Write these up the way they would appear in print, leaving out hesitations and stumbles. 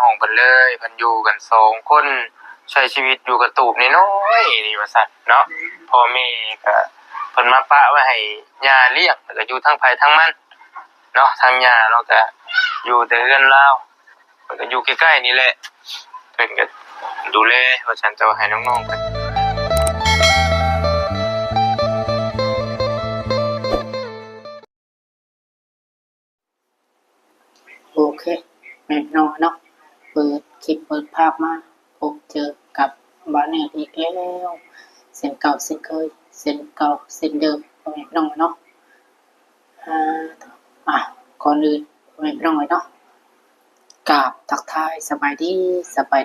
องเพิ่นเลยเพิ่นอยู่กัน2คนใช้ชีวิตอยู่กระตูบน้อยๆนี่ว่าซั่นเนาะพ่อแม่ก็เพิ่นมาปะไว้ให้ย่าเลี้ยงแล้วก็อยู่ทั้งไผทั้งมันเนาะทางย่าเนาะก็อยู่แต่เรือนราวเพิ่นก็อยู่ใกล้ๆนี่แหละเพิ่นก็ดูแลว่าซั่นจะให้น้องๆเพิ่นโอเคแม่น้องเนาะเปิดคลิปเปิดภาพมาพบเจอกับบ้านเนี่ยอีกแล้วเส้นเก่าเส้นเคยเส้นเก่าเส้นเดิมแม่น้องเนาะอ่าก่อนอื่นแม่น้องเนาะกราบทักทายสบายดีสวั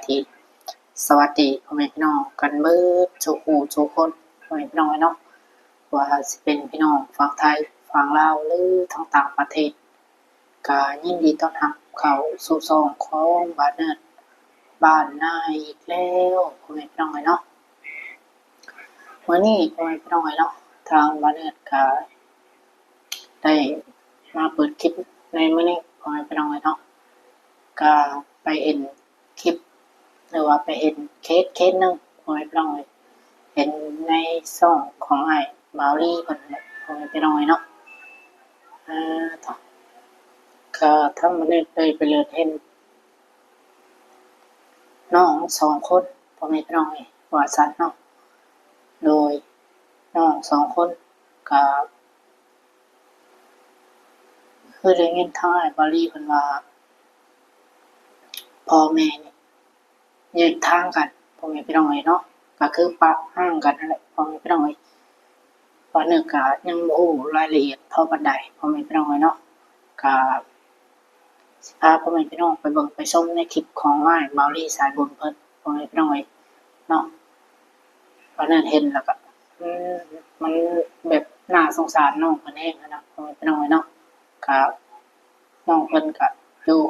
สดีพ่อแม่พี่น้องกันเบิดทุกคนพ่อแม่พี่น้องเนาะว่าสิเป็นพี่น้องฝั่งไทยฝั่งลาวหรือทั้งต่างประเทศก็ยินดีต้อนรับเข้าสู่ช่องของบ้านเนิร์ดบ้านนายอีกแล้วพ่อแม่พี่น้องเนาะวันนี้พ่อแม่พี่น้องเนาะทางบ้านเนิร์ดก็ได้มาเปิดคลิปในมื้อนี้พ่อแม่พี่น้องเนาะก็ไปเห็นคลิปหรือว่าไปเห็นเคสนึงพ่อแม่พี่น้องเห็นในช่องของไอ้บาวลี่เพิ่นพ่อแม่พี่น้องเนาะก็ทั้งมื้อนี้ได้ไปเลือกเห็นน้อง2คนพ่อแม่พี่น้องว่าซั่นเนาะโดยน้อง2คนก็คือได้ยินทางไอ้บาวลี่เพิ่นว่าพ่อแม่นี่แยกทางกันพ่อแม่พี่น้องเนาะก็คือปะห่างกันนั่นแหละพ่อแม่พี่น้องตอนนี้ก็ยังบ่รู้รายละเอียดเท่าปานใดพ่อแม่พี่น้องเนาะก็สิพาพ่อแม่พี่น้องไปเบิ่งไปชมในคลิปของอ้ายบาวลี่สายบุญเพิ่นพ่อแม่พี่น้องเนาะตอนนั้นเห็นแล้วก็มันแบบน่าสงสารน้องเพิ่นแฮงนะพ่อแม่พี่น้องเนาะก็น้องเพิ่นก็อยู่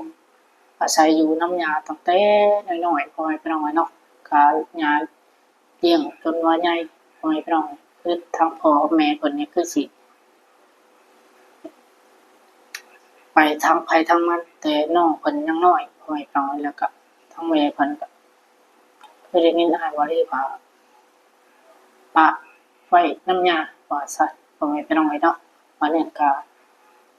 อาศัยอยู่นำย่าตั้งแต่น้อยๆพ่อแม่พี่น้องเนาะก็ย่าเลี้ยงจนว่าใหญ่พ่อแม่พี่น้องคือทั้งพ่อแม่เพิ่นนี่คือสิไปทางไผทางมันแต่น้องเพิ่นยังน้อยพ่อแม่พี่น้องแล้วก็ทั้งแม่เพิ่นก็คือได้ยินอ้ายว่าว่าปะไว้นำย่าว่าซั่นพ่อแม่พี่น้องเนาะวันนี้ก็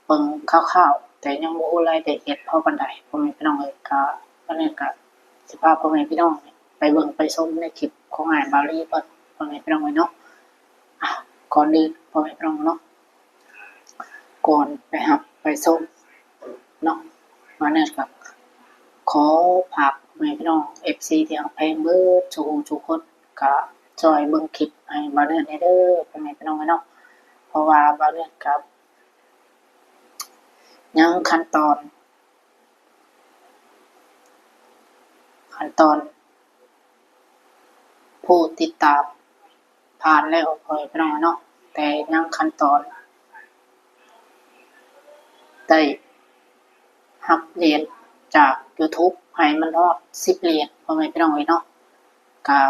เบิ่งคร่าวๆแต่ยังบ่รู้รายละเอียดพอปานใดพ่อแม่พี่น้องก็วันนี้ก็สิพาพ่อแม่พี่น้องไปเบิ่งไปชมในคลิปของอ้ายบาวลี่เพิ่นพ่อแม่พี่น้องเนาะก่อนอื่นพ่อแม่พี่น้องเนาะก่อนไปรับไปชมเนาะวันนี้ก็ขอฝากพ่อแม่พี่น้อง FC ที่รักแพงเบิดทุกคนก็ช่วยเบิ่งคลิปให้บ่าวเนิร์ดเด้อพ่อแม่พี่น้องเนาะเพราะว่าบ่าวเนิร์ดก็ยังขั้นตอนผู้ติดตามผ่านแล้วพ่อแม่พี่น้องเนาะแต่ยังขั้นตอนได้รับเหรียญจาก YouTube ให้มันฮอด10เหรียญพ่อแม่พี่น้องเนาะก็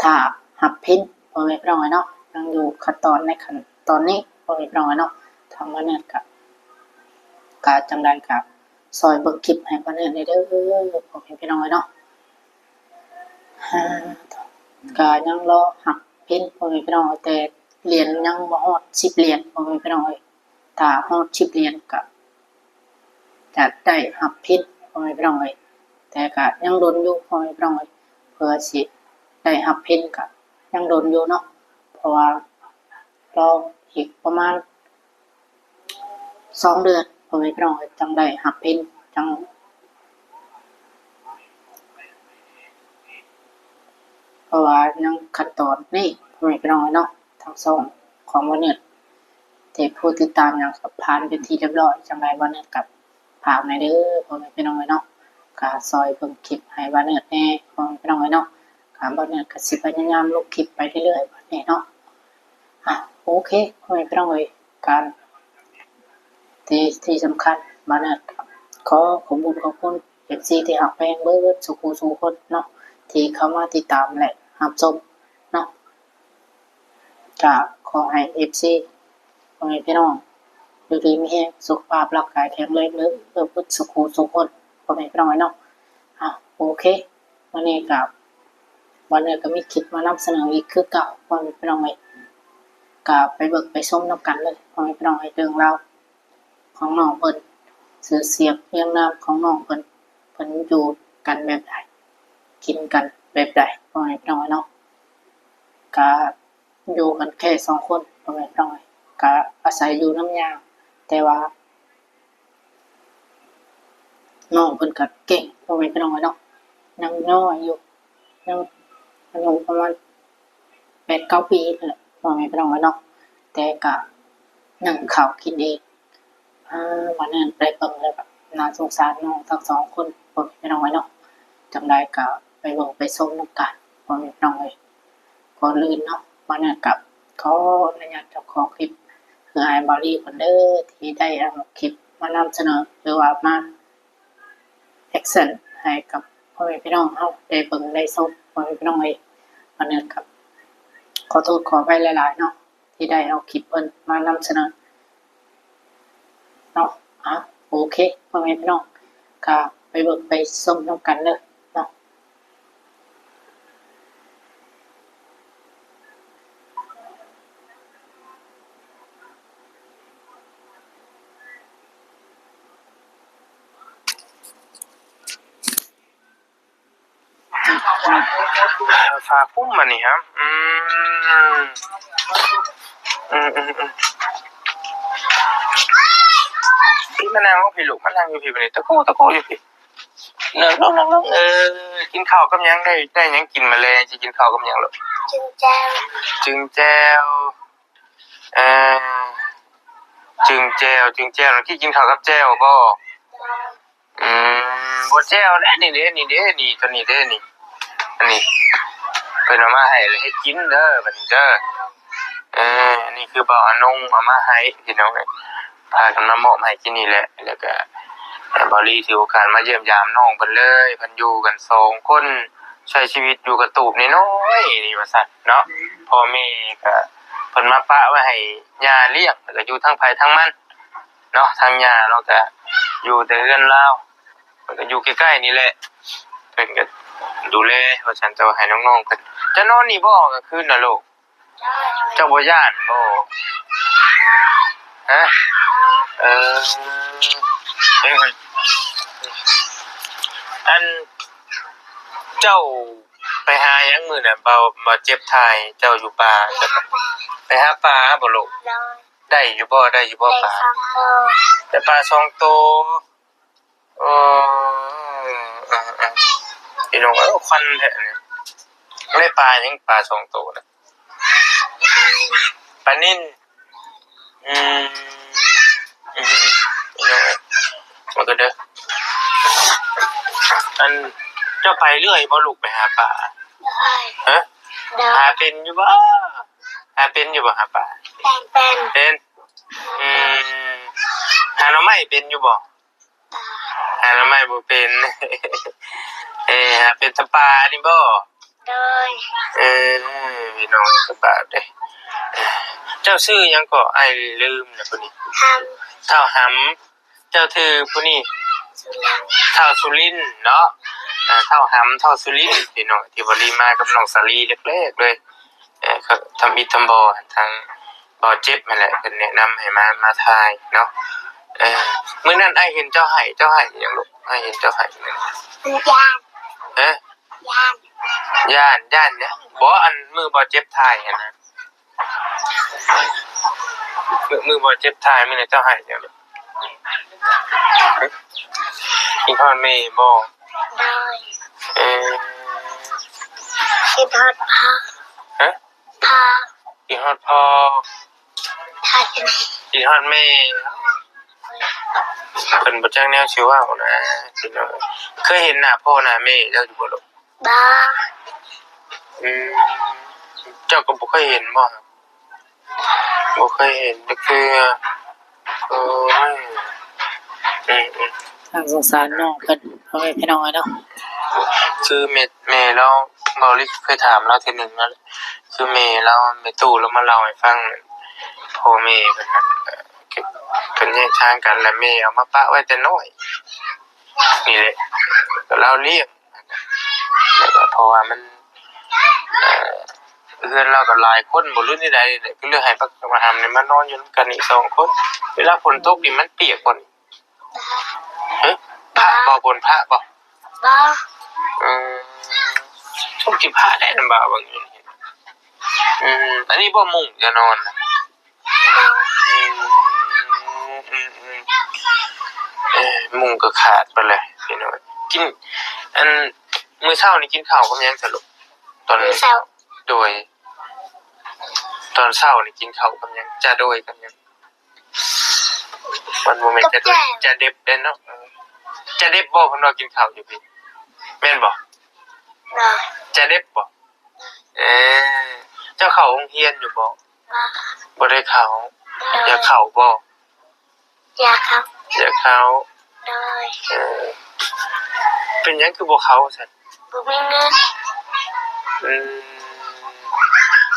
ถ้ารับพินพ่อแม่พี่น้องเนาะยังอยู่ขั้นตอนในขั้นตอนนี้พ่อแม่พี่น้องเนาะทางบ้านเนี่ยก็จังได๋ก็ซอยเบิ่งคลิปให้บ้านเนี่ยเด้อพ่อแม่พี่น้องเนาะก็ยังรอรับพินพ่อแม่พี่น้องแต่เหรียญยังบ่ฮอด10เหรียญพ่อแม่พี่น้องถ้าฮอด10เหรียญก็จะได้รับพินพ่อแม่พี่น้องแต่ก็ยังโดนอยู่พ่อแม่พี่น้องเพื่อสิได้รับพินก็ยังโดนอยู่เนาะเพราะว่ารออีกประมาณ2เดือนพ่อแม่พี่น้องจังได้รับพินจังเพราะว่ายังขั้นตอนนี้พ่อแม่พี่น้องเนาะทั้งสองของบ่เนิร์ดที่ผู้ติดตามยังผ่านเป็นที่เรียบร้อยจังได๋บ่เนิร์ดกับฝากหน่อยเด้อพ่อแม่พี่น้องเนาะก็ซอยเบิ่งคลิปให้บ่เนิร์ดแน่พ่อแม่พี่น้องเนาะก็บ่เนิร์ดก็สิพยายามลงคลิปไปเรื่อยๆบัดนี้เนาะโอเคพ่อแม่พี่น้องการที่สำคัญบ่เนิร์ดขอขอบคุณ FC ที่รักแพงเบิดทุกคนเนาะที่เข้ามาติดตามและรับชมเนาะก็ขอให้ FC พ่อแม่พี่น้องอยู่ดีมีแรงสุขภาพร่างกายแข็งแรงเด้อเพื่อทุกคน พ่อแม่พี่น้องเนาะโอเควันนี้กับวันนี้ก็มีคลิปมานำเสนออีกคือเก่าพ่อแม่พี่น้องกับไปเบิกไปส้มน้ำกันเลยพ่อแม่พี่น้องเรื่องราวของน้องเพิ่นสื่อเสียงเรียงนามของน้องเพิ่นอยู่กันแบบใดกินกันแบบใดพ่อแม่พี่น้องเนาะก็อยู่กันแค่2 คนพ่อแม่พี่น้องก็อาศัยอยู่น้ำยาแต่ว่าน้องเพิ่นก็เก่งพ่อแม่พี่น้องเนาะยังน้อยอยู่ยังอายุประมาณ8-9 ปีนั่นแหละพ่อแม่พี่น้องเนาะแต่ก็นั่งข้าวกินเองวันนั้นไปเบิ่งแล้วแบบน่าสงสารน้องทั้ง2 คนพ่อแม่พี่น้องเนาะจำได้ก็ไปเบิ่งไปชมนำกันพ่อแม่พี่น้องก่อนอื่นเนาะวันนั้นกับขออนุญาตเจ้าของคลิปคือไอ้บอดี้คนเด้อที่ได้เอาคลิปมานำเสนอหรือว่ามาแอคชั่นให้กับพ่อแม่พี่น้องเฮาได้เบิ่งได้ชมพ่อแม่พี่น้องวันนี้ครับขอโทษขออภัยหลายๆเนาะที่ได้เอาคลิปเพิ่นมานำเสนอเนาะโอเคพ่อแม่พี่น้องก็ไปเบิ่งไปชมนำกันเลยเนาะฝากปุ้มมานี่ครับพี่มะนาวก็พี่ลูกมะนาวอยู่พี่บัดนี้ตะโกอยู่พี่เลิกกินข้าวกับยังได้ยังกินมาเลยสิกินข้าวกับยังลูกจึงแจ่วเอ่อจึงแจ่วแล้วที่กินข้าวกับแจ่วบ่บ่แจ่วแล้วนี่ตัวนี้เด้นี่อันนี้เพิ่นเอามาให้เลยให้กินเด้อบัดนี้เด้ออันนี้คือบ่าวอนงเอามาให้พี่น้องพากันมามอบให้กินนี่แหละแล้วก็บอลี่ถือโอกาสมาเยี่ยมยามน้องเพิ่นเลยเพิ่นอยู่กัน2 คนใช้ชีวิตอยู่กับตูบน้อยๆนี่ว่าซั่นเนาะพ่อแม่ก็เพิ่นมาปะไว้ให้ย่าเลี้ยงแล้วก็อยู่ทั้งไผทั้งมันเนาะทางย่าเนาะก็อยู่แต่เรือนลาวเพิ่นก็อยู่ใกล้ๆนี่แหละเพิ่นก็ดูแลว่าซั่นเจ้าให้น้องๆเพิ่นจะนอนนี่บ่กลางคืนน่ะลูกเจ้าบ่ย้านบ่ฮะเฮ้ยอันเจ้าไปหายังมื้อน่ะบ่เจ็บท้ายเจ้าอยู่ป่าไปหาปลาบ่ลูกได้อยู่บ่ปลาแต่ปลา2 ตัวเอพี่น้องควันแท้นี่ได้ปลายังปลา2 ตัวน่ะปลานิ่นอืมมันก็เด้ออันเจ้าไปเรื่อยบ่ลูกไปหาปลาฮะหาเป็นอยู่บ่หาปลาเป็นหาหน่อไม้เป็นอยู่บ่หาหน่อไม้บ่เป็นหาเป็นตะปานี่บ่พี่น้องตะปาเด้เจ้าชื่อหยังก็อ้ายลืมแล้วพุ่นนี่เท่าหำเจ้าชื่อพุ่นนี่เท่าสุรินทร์เนาะเท่าหำเท่าสุรินทร์พี่น้องที่บ่รีมากับน้องสาลีแรกๆเลยก็ทำอิฐทำบ่อทางบ่อเจ็บนั่นแหละเพิ่นแนะนำให้มาถ่ายเนาะมื้อนั้นอ้ายเห็นเจ้าให้หยังลูกอ้ายเห็นเจ้าให้หยังฮะย่านเนี่ยบ่อันมือบ่เจ็บถ่ายหั่นนะมือบ่เจ็บถ่ายมื้อนั้นเจ้าให้หยังลูกกินข้าวแม่บ่กินทอดพ่อฮะกินฮอดพ่อกินฮอดแม่เพิ่นบ่จักแนวสิเว้านะพี่น้องเคยเห็นหน้าพ่อหน้าแม่เจ้าอยู่บ่ลูกบ่เจ้าก็บ่เคยเห็นบ่ครับบ่เคยเห็นก็คือโอ้ยทางสงสารน้องเพิ่นพ่อแม่พี่น้องเนาะคือแม่เราเว้าลิเคยถามเราทีนึงแล้วคือแม่เราแม่ตู่เรามาเล่าให้ฟังพ่อแม่เพิ่นนั้นเพิ่นแยกทางกันแล้วแม่เอามาปะไว้แต่น้อย นี่แหละก็เราเลี้ยงแล้วก็เพราะว่ามันเพื่อนเราก็หลายคนบ่รู้นี่ใดเนี่ยก็เลือกให้ปักมาทำเนี่ยมานอนอยู่กันอีก2คนเวลาฝนตกนี่มันเปียกบ่นี่เฮ้ยพระบ่บนพระบ่ บ้า อืมช่วงที่พระได้นำบ่าวบางอยู่นี่อันนี้บ่มุ่งจะนอนนะอืมมุ่งก็ขาดไปเลยพี่น้อยกินอันมื้อเช้านี่กินข้าวกับหยังสรุปตอน มือเสา โดยตอนเช้านี่กินข้าวกับหยังจะโดยกับหยังมันบ่แม่นจะโดยจะเด็บเด้เนาะจะเด็บบ่เพิ่นว่ากินข้าวอยู่พี่แม่นบ่ เนาะ จะเด็บบ่เออเจ้าเข้าโรงเรียนอยู่บ่ บ้า บ่ได้เข้าอ โด ยากเข้าบ่ อยากครับ อยากเข้า โดย เออเป็นหยังคือบ่เข้าซั่น บุมีเงิน อืม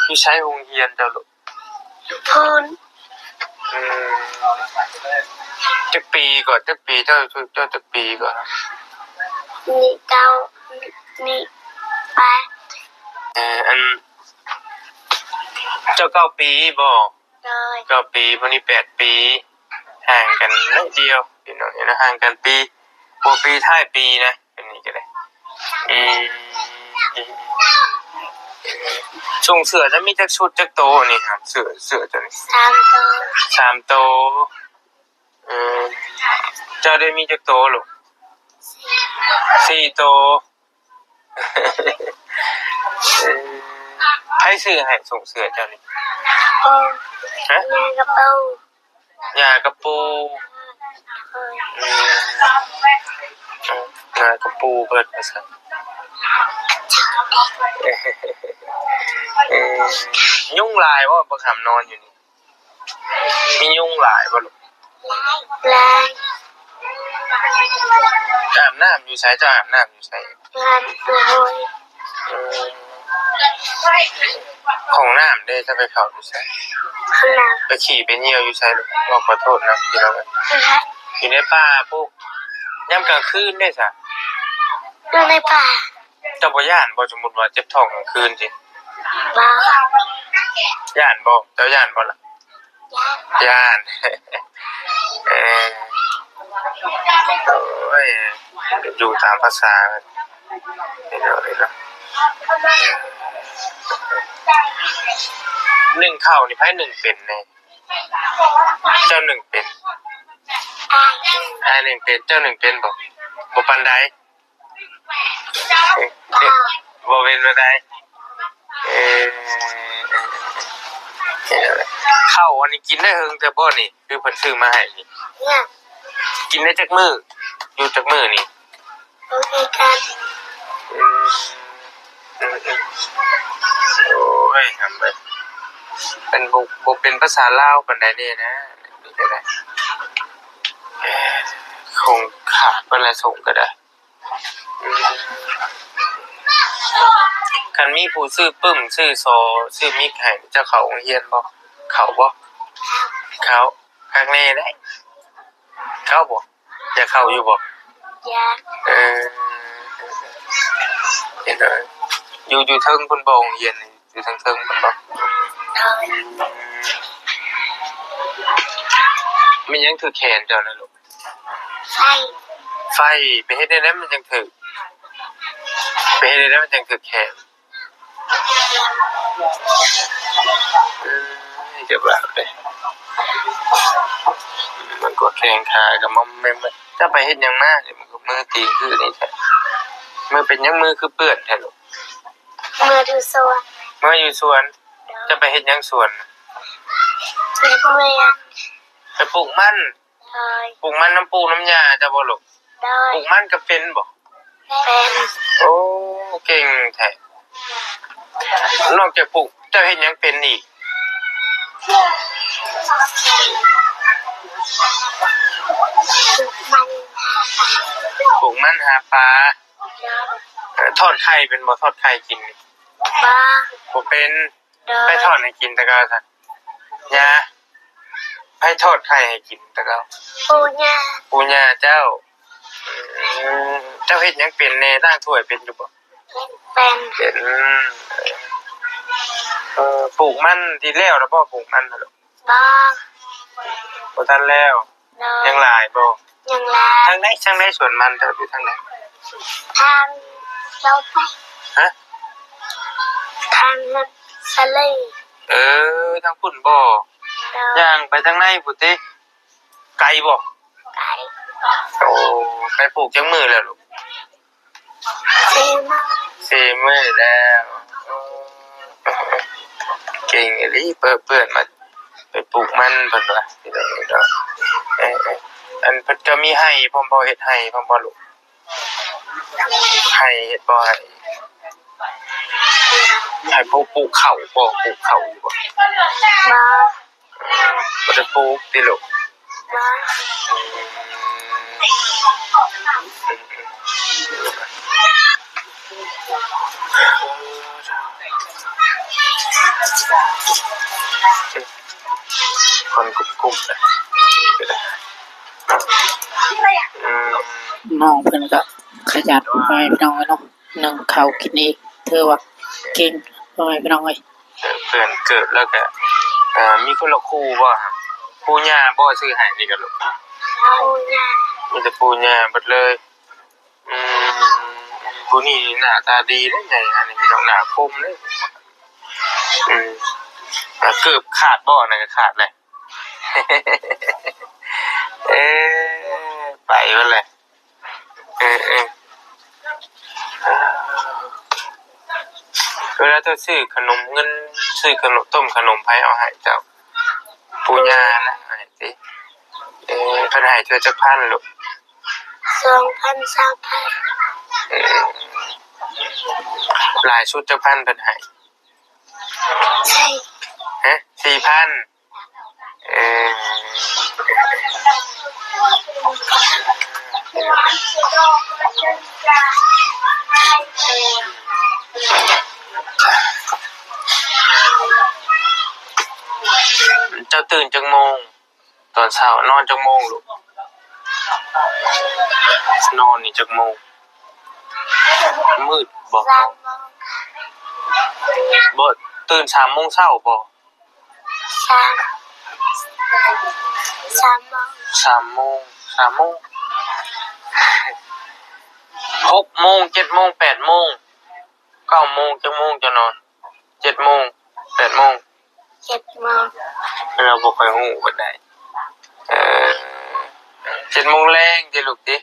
อยู่ใช้โรงเรียนเจ้าลูก พูน อืมจักปีก่อนจักปีเจ้าจักปีก่อน นี่เก้านี่แปด อันเจ้า9 ปีบ่ โดย 9 ปีพวกนี้8 ปีห่างกันนิดเดียวพี่น้องเนี่ยนะห่างกันปีบ่ปีท้ายปีนะเป็นนี้ก็ได้อืมส่งเสือจะมีจักชุดจักโตนี่ครับเสือจะนี่ 3 ตัว 3 โตเออเจ้าได้มีจักโตลูก4 โตเออใครซื้อให้ส่งเสือเจ้านี่ ปู ฮะ แม่กระปู ยากระปู โดย ยากระปูเบิดมาซะยุ่งลายว่าบ่คำนอนอยู่นี่มียุ่งหลายบ่ลูก ลาย อาบน้ำอยู่ไสเจ้าอาบน้ำอยู่ไส งานตัวหอย ของน้ำเด้จะไปเข้าอยู่ไส ข้างหลัง ไปขี่ไปเหี่ยวอยู่ไสลูกว่าขอโทษนะพี่น้อง และ อยู่ในป่าพวกยามกลางคืนได้ซะ อยู่ในป่า เจ้าบ่ย่านบ่สมมุติว่าเจ็บท้องกลางคืนสิ บ้า ย่านบ่เจ้าย่านบ่ล่ะ ย่าน เออโอ้ยอยู่ตามภาษาเนาะหนึ่งเข้านี่ไพ่หนึ่งเป็นเนี่ยเจ้าหนึ่งเป็น อาย หนึ่งเป็นเจ้าหนึ่งเป็นบอกบ่ปันใดบ่เป็นปันใดเออข้าววันนี้กินได้เฮิงแต่บ่นี่คือเพิ่นซื้อมาให้นี่ เนี่ย กินได้จักมื้ออยู่จักมื้อนี่ โอเคกัน อืมโอ้ยทำไปเป็นบ่เป็นภาษาลาวปานใดนี่นะนี่ก็ได้คงขาดเวลาส่งก็ได้คันมีผู้ซื้อปึ้มซื้อโซซื้อมิกให้เจ้าเขาโรงเรียนบ่เขาบ่เขาข้างในได้เขาบ่จะเข้าอยู่บ่ อยาก เออเห็นเลยอยู่เทิงบนบ่โรงเรียนนี่อยู่เทิงบนบ่ โดย มันยังถือแขนเจ้านะลูก ไฟ ไฟไปเฮ็ดได้แล้วมันยังถือไปเฮ็ดได้แล้วมันยังถือแขนเดี๋ยวแบบเลยมันก็แข่งขากับมันไม่ถ้าไปเฮ็ดหยังมาเนี่ยมันก็มือตีคือนี่แท้มือเป็นหยังมือคือเปื้อนแท้ลูก มือดูสวน เมื่ออยู่สวนจะไปเฮ็ดหยังสวน เล็บเวียน ไปปลูกมัน โดย ปลูกมันน้ำปูน้ำยาจะบ่ลูก โด ป ย ลูกมันก็เป็นบ่ เป็น โอ้เก่งแท้นอกจากปลูกเจ้าเฮ็ดหยังเป็นอีก มัน ปลูกมันหาปลาทอดไข่เป็นบ่ทอดไข่กินนี่ บ้า บ่เป็น โด ไป ย ทอดให้กินแต่ก็ซั่นยาให้ทอดไข่ให้กินแต่ก็ ปูญา ปู่ย่าเจ้า เจ้าเฮ็ดหยังเป็นแน่ร่างถ้วยเป็นอยู่บ่ เป็น เป็นปลูกมันที่แล้วแล้วบ่ปลูกมันน่ะลูก บ้า บ่ทันแล้ว เล ยังหลายบ่ ยังลา ทางไหนสวนมันเจ้าอยู่ทางไหน ทางเราไป ฮะ ทางทะเล ทางพุ่นบ่ เล ย่างไปทางในพุ่นติไกลบ่ ไก่ โอ้ไปปลูกจังมื้อแล้วลูก เซมา 4มื้อแล้วเก่งอีหลีเพื่อนมาไปปลูกมันเพิ่นว่าที่นั่นนี่เนาะอันเพิ่นก็มีให้พร้อมบ่เฮ็ดให้พร้อมบ่ลูกให้เฮ็ดบ่ให้ปลูกข้าวบ่ปลูกข้าวอยู่บ่ บ้า บ่ได้ปลูกติลูก บ้า คนกลุ่มๆเลยอืม น้องเพิ่นก็ขยันไปพี่น้องเนาะนึ่งข้าวกินเองเธอว่าเก่งไปพี่น้องเอ้ย เพื่อนเกิดแล้วก็มีคนละครูบ่ครับปู่ย่าบ่ซื้อให้นี่ก็ลูก ปูยา มีแต่ปู่ย่าเบิดเลยอืมผู้นี้หน้าตาดีได้ไงอันนี้พี่น้องหน้าคมเลยอืมเกือบขาดบ่นั่นก็ขาดเลย เอ๊ไปว่าเลยเวลาเจ้าซื้อขนมเงินซื้อขนมต้มขนมไผเอาให้เจ้าปู่ย่านะให้สิเพิ่นให้เธอจักพันลูก 2,000 หลายชุดจักพันเพิ่นให้ ใช่ ฮะ 4,000เจ้าตื่นจักโมงตอนเช้านอนจักโมงลูกนอนนี่จักโมงมืดบ่ 3 โมง บ่ตื่น3 โมงเช้าบ่ 3 โมง 3 โมง6 โมง 7 โมง 8 โมง 9 โมงจักโมงจะนอน7 โมง 8 โมง 7 โมง เราบ่ค่อยฮู้ปานใด7 โมงแลงติลูกติ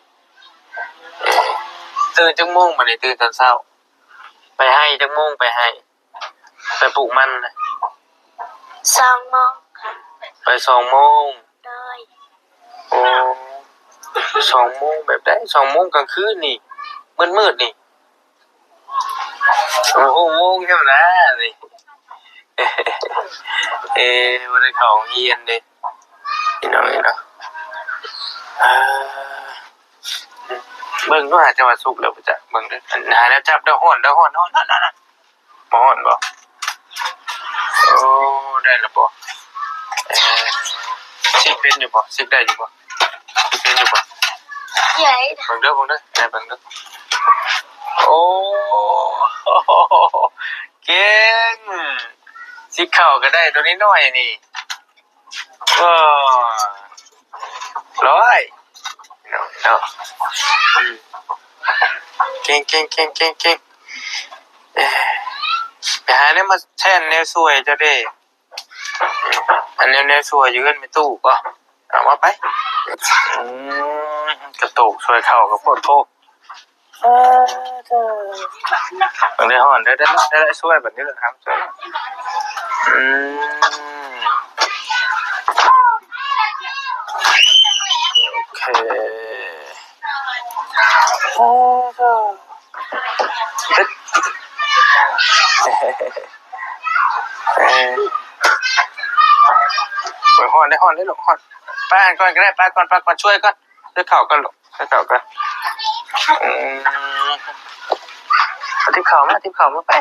ตื่นจักโมงบัดนี้ตื่นตอนเช้าไปให้จักโมงไปให้ไปปลูกมันน่ะ 2 โมง ไป2 โมง โดย โอ้2 โมงแบบใด2 โมงกลางคืนนี่มืดๆนี่6 โมงใช่มั้ยนะนี่บ่ได้เข้าโรงเรียนเด้พี่น้องเนาะเบิ่งว่าจะว่าสุกแล้วบ่จ๊ะเบิ่งเด้อหาแล้วจับได้ฮ้อนนั่นบ่ฮ้อนบ่โอ้ได้แล้วบ่สิเป็นอยู่บ่สิได้อยู่บ่สิเป็นอยู่บ่ ใหญ่ เบิ่งเด้อได้เบิ่งเด้อโอ้เก่งสิเข้าก็ได้ตัวนี้น้อยนี่ว้าร้อยเนาะเก่งไปหาเนี่ยมาแทนแนวสวยเจ้าเด้อันแนวสวยอยู่กันไม่ตู้ก็เอามาไปกระตุกช่วยเข้ากับพ่นโพบางทีห่อนได้ช่วยแบบนี้เลยครับช่วยโอเคห่อนได้หรอกห่อนป้าก่อนก็ได้ป้าก่อนช่วยก่อนช่วยเข่ากันหรอกช่วยเข่ากันทิพเข่ามาไป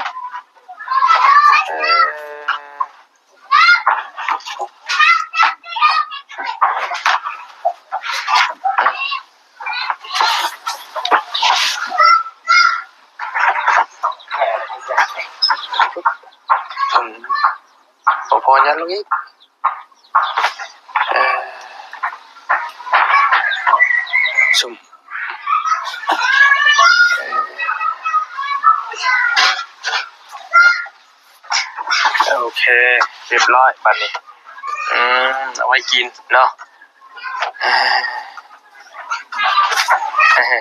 พอยันลูกอีกสุ่มโอเคเรียบร้อยบัดนี้เอาไว้กินเนาะ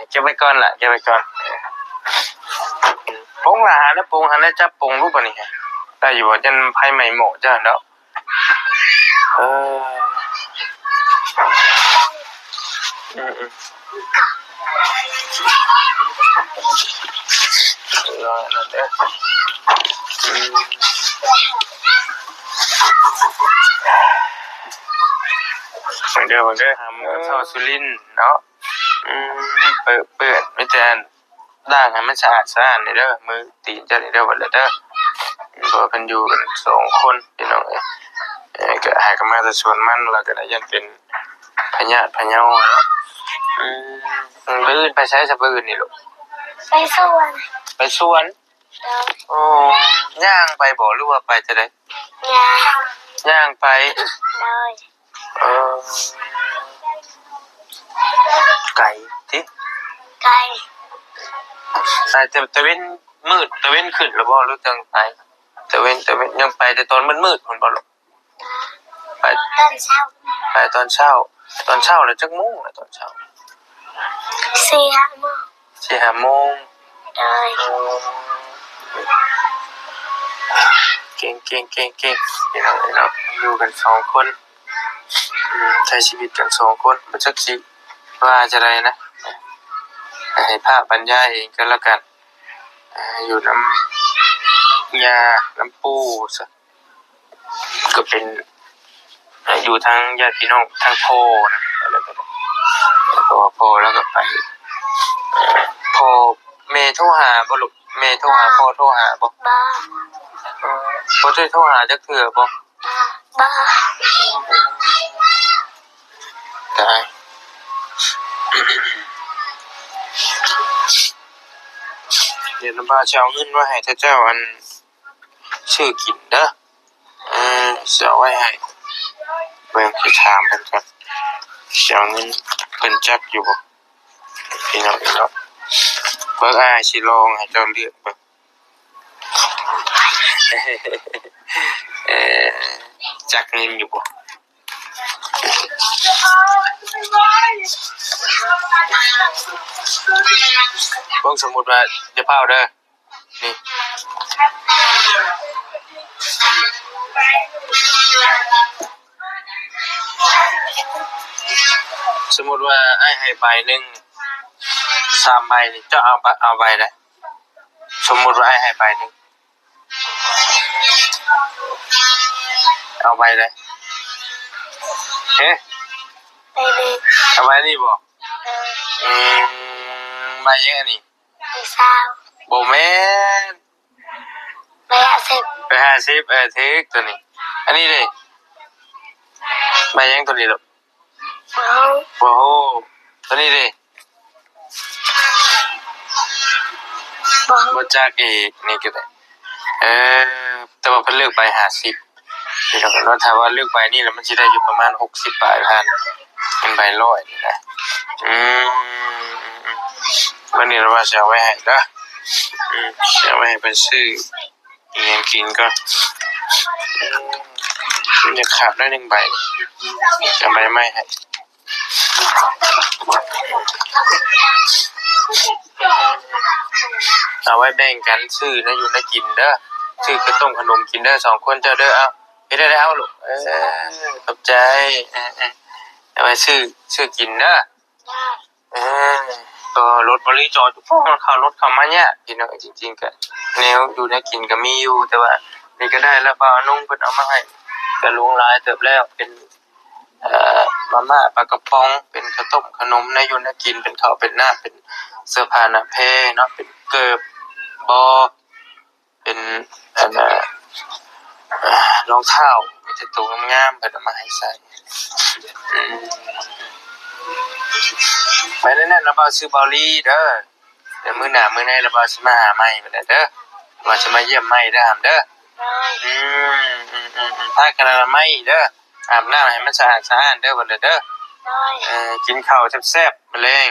เก็บไว้ก่อนล่ะเก็บไว้ก่อนปงละหาแล้วปงหันแล้วจับปงรูปบัดนี้ได้อยู่ว่าจันไผใหม่หมอจ้ะเนาะรอนั่นเด้อเดี๋ยวหาหมูเท่าสุรินทร์เนาะเปิดไม่แต่ด่างให้มันสะอาดนี่เด้อมือตีนจะนี่เด้อบัดเด้อบ่เพิ่นอยู่กัน2คนพี่น้องก็หากันมาแต่ส่วนมันแล้วก็ได้ยันเป็นพญาติพะเยาเนาะมื้ออื่นไปใช้ซะมื้ออื่นนี่ลูกไปสวน ไปสวนโอ้ย่างไปบ่หรือว่าไปจะได้ย่างไปเลยไก่ติไก่ ใส่ตะเว้นมืดตะเว้นขึ้นแล้วบ่รู้จังไปตะเว้นยังไปแต่ตอนมืดๆพุ่นบ่ลูกไปตอนเช้าไปตอนเช้าแล้วจักโมงล่ะตอนเช้า4 โมง 4-5 โมงเลยเก่งนี่น้องอยู่กัน2คนใช้ชีวิตกัน2คนบ่จักสิว่าจะได้นะให้ภาพบรรยายเองก็แล้วกันอยู่น้ำยาน้ำปูซะก็เป็นอยู่ทางญาติพี่น้องทางพ่อนะแล้วก็พ่อแล้วก็ไปพ่อแม่โทรหาบ่ลูกแม่โทรหาพ่อโทรหาบ่บ่ได้โทรหาจักเทื่อบ่ได้เดี๋ยวน้ำปลาจะเอาเงินไว้ให้เจ้าอันชื่อกินเด้อจะเอาไว้ให้เบิ่งสิถามเพิ่นก่อนสิเอาเงินเพิ่นจักอยู่บ่พี่น้องเนาะเบิ่งอ้ายสิลองให้เจ้าเลือกเบิ่งจักเงินอยู่บ่เบิ่งสมมุติว่าจะเผาเด้อนี่สมมุติว่าอ้ายให้ใบนึง3ใบนี่เจ้าเอาใบได้สมมุติว่าอ้ายให้ใบนึงเอาใบได้เฮ้เอาใบนี่บ่ใบยังอันนี้บ่แม่นไป50ไป50ทึกตัวนี้อันนี้เด้ใบยังตัวนี้ลูกโอ้โหตัวนี้เด้บ่จักอีกนี่ก็ได้แต่ว่าเพิ่นเลือกใบ50นี่ก็ถ้าว่าเลือกใบนี้แล้วมันสิได้อยู่ประมาณ60บาทพันเป็นใบ100นี่นะวันนี้เราว่าจะเอาไว้ให้เด้อจะเอาไว้ให้เพิ่นซื้ออิหยังกินก็มันจะขาดได้1ใบจะใบไม้ให้เอาไว้แบ่งกันซื้อนะอยู่ในกินเด้อซื้อข้าวต้มขนมกินเด้อ2คนเจ้าเด้อเอาเฮ็ดได้เอาลูกขอบใจเอาไว้ซื้อกินเด้อก็รถบริจอดอยู่พวกมันเข้ารถเข้ามาเนี่ยพี่น้องจริงๆก็แนวอยู่ในกินก็มีอยู่แต่ว่านี่ก็ได้แล้วบ่าวนุ่งเพิ่นเอามาให้ก็ลุงหลายเติบแล้วเป็นมาม่าปลากระป๋องเป็นข้าวต้มขนมในอยู่ในกินเป็นข้าวเป็นน้ำเป็นเสื้อผ้าหน้าแพรเนาะเป็นเกิบบอเป็นรองเท้ามีแต่ตัวงามๆเพิ่นเอามาให้ใส่ไปแน่ๆนะบ่าวชื่อบ่าวลีเด้อ ดี๋ยวมื้อหน้ามื้อในเราบ่สิมาหาใหม่บัดนี้เด้อว่าจะมาเยี่ยมใหม่เด้อหามเด้อ เลย ถ้ากันละไม่เด้ออาบน้ำให้มันสะอาดสะอาดเด้อบัดนี้เด้อ เลย กินข้าวแซ่บๆมื้อแลง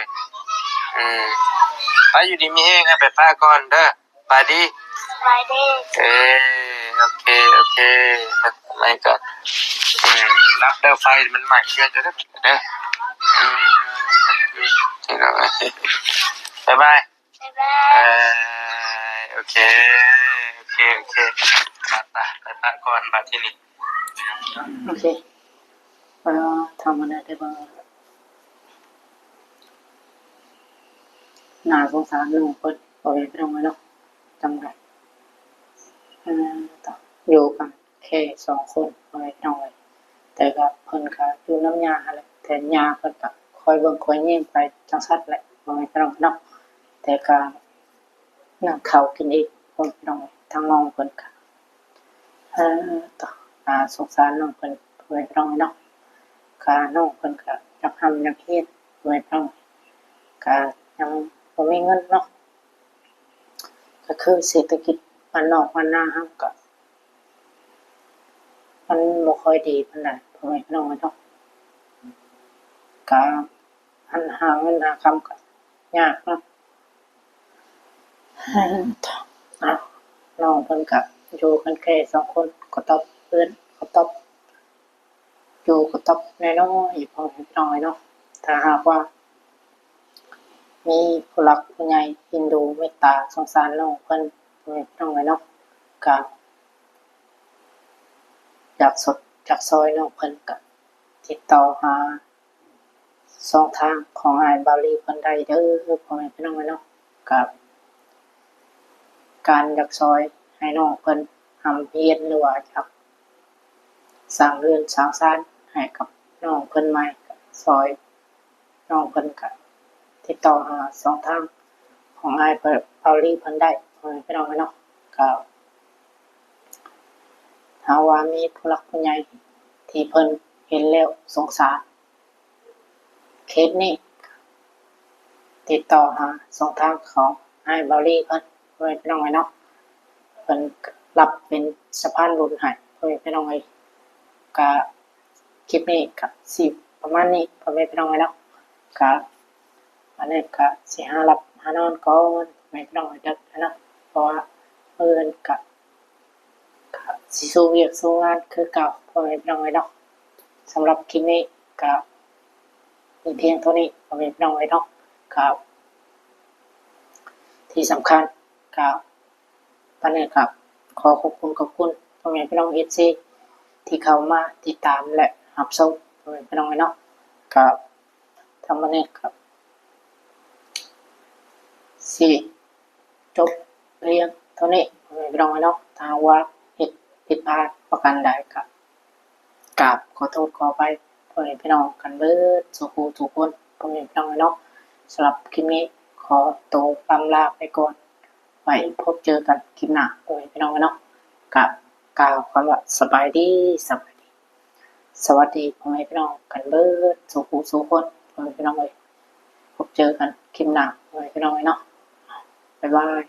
ไปอยู่ดีมีแฮงให้ไปป้าก่อนเด้อไปดี สบายดี โอเคไม่ก่อนรับเด้อไฟมันใหม่เยอะเด้อเด้อบ๊ายบาย บ๊ายบาย โอเคไปป้าก่อนบัดที่นี่ โอเคทำอะไรได้บ้างน่าสงสารลุงคนบอกไปตรงไหนเนาะจำได้ต่ออยู่กันแค่2 คนบอกไปตรงไหนแต่กับเพิ่นก็อยู่น้ำยาอะไรแต่ยาเพิ่นก็คอยเบิ่งคอยแย่งไปจังซัดแหละบอกไปตรงเนาะแต่ก็นั่งเขากินเองบอกไปตรงไหนทางน้องเพิ่นก็ต่อสงสารน้องเพิ่นบอกไปตรงไหนเนาะการน้องเพิ่นก็อยากทำอยากเฮ็ดบอกไปตรงก็ยังบ่มีเงินเนาะก็คือเศรษฐกิจบ้านนอกบ้านนาเฮาก็มันบ่ค่อยดีปานใดพ่อแม่พี่น้องเนาะก็อันหาเงินหาคำก็ยากเนาะน้องเพิ่นก็อยู่กันแค่2 คนก็ตอบเพื่อนก็ตอบอยู่ก็ตอบน้อยๆพ่อแม่พี่น้องเนาะถ้าหากว่ามีผู้หลักผู้ใหญ่เอ็นดูเมตตาสงสารน้องเพิ่นน้องไว้เนาะก็อยากซอยน้องเพิ่นก็ติดต่อหา2 ทางของอ้ายบาวลีเพิ่นได้เด้อพ่อแม่พี่น้องไว้เนาะกับการอยากซอยให้น้องเพิ่นทำเฮียนหรือว่าอยากสร้างเรือนสร้างศาลให้กับน้องเพิ่นใหม่ก็ซอยน้องเพิ่นก็ติดต่อหา2 ทางของอ้ายบาวลีเพิ่นได้พ่อแม่พี่น้องไว้เนาะก็หาว่ามีผู้หลักผู้ใหญ่ที่เพิ่นเห็นแล้วสงสารเคสนี้ติดต่อหา2 ทางของอ้ายบาวลีเพิ่นพ่อแม่พี่น้องไว้เนาะเพิ่นรับเป็นสะพานบุญให้พ่อแม่พี่น้องไว้ก็คลิปนี้ก็สิประมาณนี้พ่อแม่พี่น้องไว้เนาะก็อันนี้ก็สิหาหลับหานอนก่อนพ่อแม่พี่น้องไว้เด้อเนาะเพราะว่าเพิ่นก็สิสู้เวียกสู้งานคือเก่าพ่อแม่พี่น้องไว้เนาะสำหรับคลิปนี้ก็มีเพียงเท่านี้พ่อแม่พี่น้องไว้เนาะก็ที่สำคัญก็ตอนนี้ครับขอขอบคุณพ่อแม่พี่น้อง FC ที่เข้ามาติดตามและรับชมพ่อแม่พี่น้องไว้เนาะก็ทำวันนี้ครับสิจบเรียงเท่านี้พ่อแม่พี่น้องไว้เนาะถ้าว่าผิดพลาดประการใดก็กราบขอโทษขออภัยพ่อแม่พี่น้องกันเบิดทุกคนพ่อแม่พี่น้องเนาะสำหรับคลิปนี้ขอตัวลำลาไปก่อนไว้พบเจอกันคลิปหน้าพ่อแม่พี่น้องเนาะกับกล่าวคำว่าสบายดีสวัสดีพ่อแม่พี่น้องกันเบิดทุกคนพ่อแม่พี่น้องเลยพบเจอกันคลิปหน้าพ่อแม่พี่น้องเนาะบ๊ายบาย